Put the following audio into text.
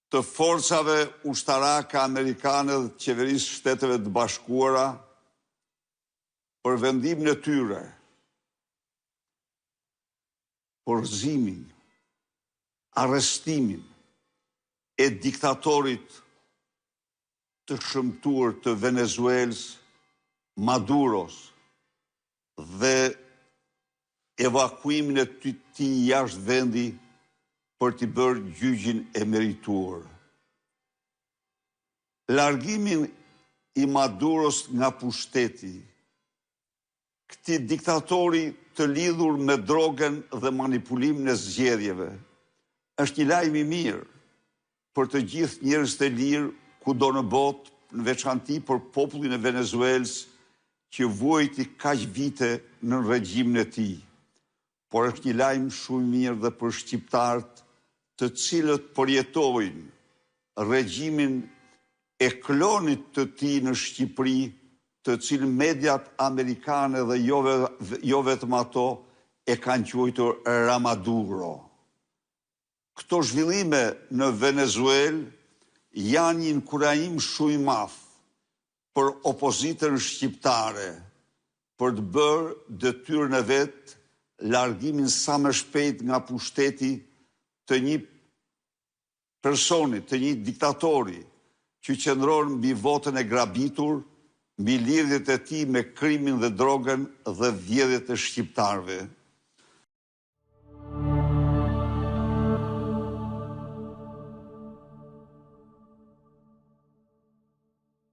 të forcave ushtarake amerikane dhe të qeverisë Shteteve të Bashkuara për vendimin e tyre, porzimin, arrestimin e diktatorit të shëmtuar të Venezuelës, Maduros, dhe evakuimin e tij jashtë vendi për t'i bërë gjyqin e merituar. Largimin i Maduros nga pushteti, këtij diktatori të lidhur me drogën dhe manipulimin e zgjedhjeve, është një lajm i mirë për të gjithë njerëzit e lirë kudo në botë, në veçanti për popullin e Venezuelës që vuajti kaq vite në regjimin e tij. Por është një lajm shumë mirë dhe për shqiptarët të cilët përjetojnë regjimin e klonit të tij në Shqipëri, të cilën mediat amerikane dhe jo vetëm ato e kanë quajtur Ramaduro. Këto zhvillime në Venezuelë janë një inkurajim shumë i madh për opozitën shqiptare për të bërë detyrën e vet largimin sa më shpejt nga pushteti të një personi, të një diktatori që qëndron mbi votën e grabitur, mbi lidhjet e tij me krimin dhe drogën dhe vjedhjet e shqiptarëve.